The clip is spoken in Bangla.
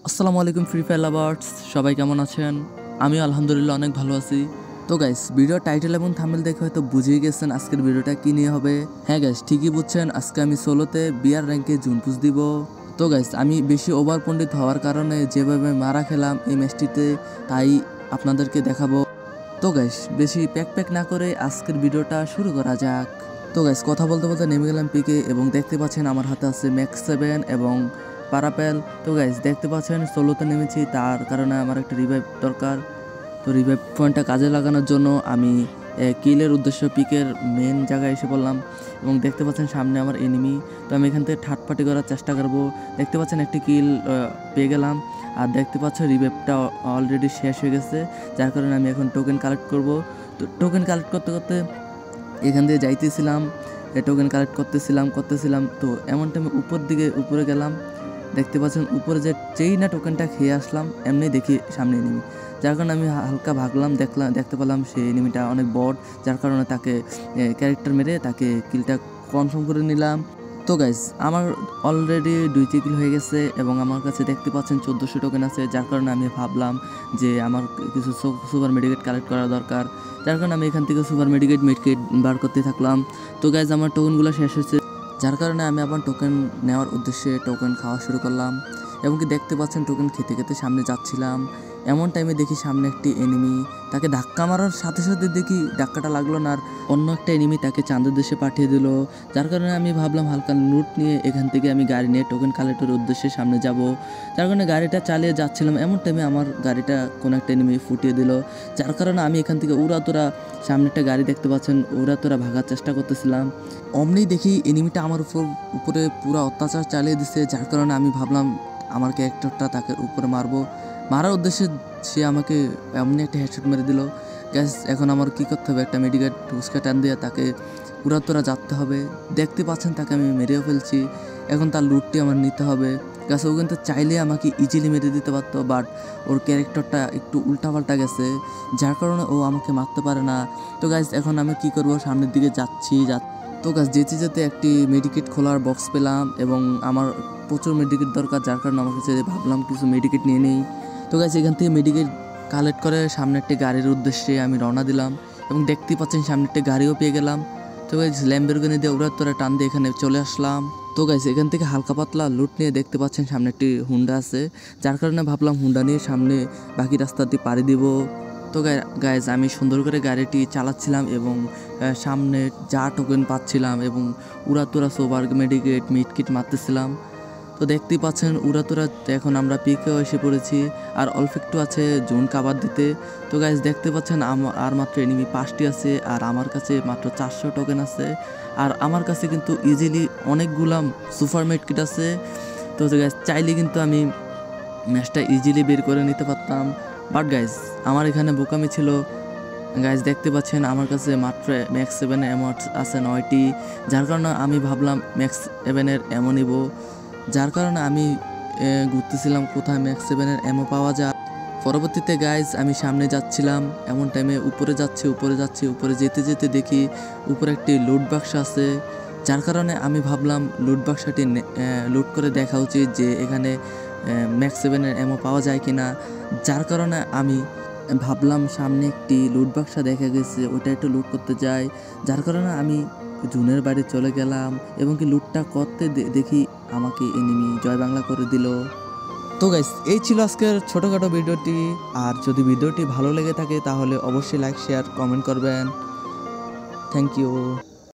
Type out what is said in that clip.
আসসালামু আলাইকুম ফ্রি ফায়ার লাভার্স, সবাই কেমন আছেন? আমি আলহামদুলিল্লাহ অনেক ভালো আছি। তো গাইস, ভিডিও টাইটেল এবং থাম্বনেল দেখে হয়তো বুঝেই গেছেন আজকের ভিডিওটা কী নিয়ে হবে। হ্যাঁ গাইস, ঠিকই বুঝছেন, আজকে আমি সোলোতে বিআর র্যাঙ্কে জুন পুশ দিব। তো গাইস, আমি বেশি ওভার পণ্ডিত হওয়ার কারণে যেভাবে মারা খেলাম এই ম্যাচটিতে, তাই আপনাদেরকে দেখাবো। তো গাইস, বেশি প্যাক না করে আজকের ভিডিওটা শুরু করা যাক। তো গাইস, কথা বলতে বলতে নেমে গেলাম পিকে এবং দেখতে পাচ্ছেন আমার হাতে আছে ম্যাক্স 7 এবং পারাপেল। তো গাইস, দেখতে পাচ্ছেন সোলোতে নেমেছি, তার কারণে আমার একটা রিভাইভ দরকার। তো রিভাইভ পয়েন্টটা কাজে লাগানোর জন্য আমি কিলের উদ্দেশ্যে পিকের মেন জায়গায় এসে পড়লাম এবং দেখতে পাচ্ছেন সামনে আমার এনিমি। তো আমি এখান থেকে থার্ড পার্টি করার চেষ্টা করব। দেখতে পাচ্ছেন একটি কিল পেয়ে গেলাম, আর দেখতে পাচ্ছেন রিভাইভটা অলরেডি শেষ হয়ে গেছে, যার কারণে আমি এখন টোকেন কালেক্ট করব। তো টোকেন কালেক্ট করতে করতে এখান দিয়ে যাইতেছিলাম, টোকেন কালেক্ট করতেছিলাম। তো এমন টাইমে উপরে গেলাম, দেখতে পাচ্ছেন উপরে যেই না টোকেনটা খেয়ে আসলাম, এমনি দেখি সামনে এনিমি, যার কারণে আমি হালকা ভাগলাম, দেখতে পেলাম সেই এনিমিটা অনেক বড়, যার কারণে তাকে ক্যারেক্টার মেরে তাকে কিলটা কনফার্ম করে নিলাম। তো গাইজ, আমার অলরেডি 2টি কিল হয়ে গেছে এবং আমার কাছে দেখতে পাচ্ছেন 1400 টোকেন আছে, যার কারণে আমি ভাবলাম যে আমার কিছু সুপার মেডিকেট কালেক্ট করা দরকার, যার কারণে আমি এখান থেকে সুপার মেডিকেট বার করতে থাকলাম। তো গাইজ, আমার টোকেনগুলো শেষ হয়েছে, যার কারণে আমি আবার টোকেন নেওয়ার উদ্দেশ্যে টোকেন খাওয়া শুরু করলাম এবং কি দেখতে পাচ্ছেন টোকেন খেতে খেতে সামনে যাচ্ছিলাম। এমন টাইমে দেখি সামনে একটি এনিমি, তাকে ধাক্কা মারার সাথে সাথে দেখি ধাক্কাটা লাগলো না, আর অন্য একটা এনিমি তাকে চাঁদের দেশে পাঠিয়ে দিল, যার কারণে আমি ভাবলাম হালকা লুট নিয়ে এখান থেকে আমি গাড়ি নিয়ে টোকেন কালেক্টরের উদ্দেশ্যে সামনে যাব। যার কারণে গাড়িটা চালিয়ে যাচ্ছিলাম, এমন টাইমে আমার গাড়িটা কোনো একটা এনিমি ফুটিয়ে দিল, যার কারণে আমি এখান থেকে উড়াতোরা, সামনে একটা গাড়ি দেখতে পাচ্ছেন, উড়াতোরা ভাগার চেষ্টা করতেছিলাম। অমনি দেখি এনিমিটা আমার উপরে পুরো অত্যাচার চালিয়ে দিচ্ছে, যার কারণে আমি ভাবলাম আমার ক্যারেক্টারটা তাকে উপরে মারার উদ্দেশ্যে সে আমাকে এমনি একটা হেডশট মেরে দিল। গ্যাস, এখন আমার কী করতে হবে, একটা মেডিকেট হুসকা টান দিয়ে তাকে পুরাতোরা যাতে হবে। দেখতে পাচ্ছেন তাকে আমি মেরেও ফেলছি, এখন তার লুটটি আমার নিতে হবে। গ্যাস, ও কিন্তু চাইলে আমাকে ইজিলি মেরে দিতে পারতো, বাট ওর ক্যারেক্টারটা একটু উল্টাপাল্টা গেছে, যার কারণে ও আমাকে মারতে পারে না। তো গ্যাস, এখন আমি কী করবো, সামনের দিকে যাচ্ছি। তো গাছ, যেতে একটি মেডিকেট খোলার বক্স পেলাম এবং আমার প্রচুর মেডিকেট দরকার, যার কারণে আমার কাছে ভাবলাম কিছু মেডিকেট নিয়ে নেই। তো গাছ, এখান থেকে মেডিকেট কালেক্ট করে সামনে একটি গাড়ির উদ্দেশ্যে আমি রওনা দিলাম এবং দেখতে পাচ্ছেন সামনে একটি গাড়িও পেয়ে গেলাম। তো গাছ, ল্যাম্বরগিনি দিয়ে উড়াতোরা টান দিয়ে এখানে চলে আসলাম। তো গাইস, এখান থেকে হালকা পাতলা লুট নিয়ে দেখতে পাচ্ছেন সামনে একটি হুন্ডা আছে, যার কারণে ভাবলাম হুন্ডা নিয়ে সামনে বাকি রাস্তাটি পাড়ি দিব। তো গাইজ, আমি সুন্দর করে গাড়িটি চালাচ্ছিলাম এবং সামনে যা টোকেন পাচ্ছিলাম এবং উড়াতুরা সোবার মেডিকেট মিটকিট মারতেছিলাম। তো দেখতেই পাচ্ছেন উড়াতুরা, এখন আমরা পিকেও এসে পড়েছি, আর অল্প একটু আছে জোন কাভার দিতে। তো গাইজ, দেখতে পাচ্ছেন আর মাত্র এনিমি 5টি আছে, আর আমার কাছে মাত্র 400 টোকেন আছে, আর আমার কাছে কিন্তু ইজিলি অনেকগুলা সুপার মেডকিট আছে। তো গাইজ, চাইলে কিন্তু আমি ম্যাচটা ইজিলি বের করে নিতে পারতাম, বাট গাইজ আমার এখানে বোকামি ছিল। গাইজ, দেখতে পাচ্ছেন আমার কাছে মাত্র ম্যাক্স 7 এমো আছে 9টি, যার কারণে আমি ভাবলাম ম্যাক্স 7 এমো নিব, যার কারণে আমি ঘুরতেছিলাম কোথায় ম্যাক্স 7 এমো পাওয়া যায়। পরবর্তীতে গাইজ, আমি সামনে যাচ্ছিলাম, এমন টাইমে উপরে যেতে দেখি উপরে একটি লুট বাক্স আছে, যার কারণে আমি ভাবলাম লুট বাক্সটি লুট করে দেখা উচিত যে এখানে ম্যাক্স 7 এমো পাওয়া যায় কিনা। যার কারণে আমি ভাবলাম সামনে একটি লুট বাক্সা দেখা গেছে, ওইটা একটু লুট করতে যাই, যার কারণে আমি জুনের বাড়ি চলে গেলাম এবং কি লুটটা করতে দেখি আমাকে এনিমি জয় বাংলা করে দিল। তো গাইস, এই ছিল আজকের ছোটোখাটো ভিডিওটি, আর যদি ভিডিওটি ভালো লেগে থাকে তাহলে অবশ্যই লাইক শেয়ার কমেন্ট করবেন। Thank you.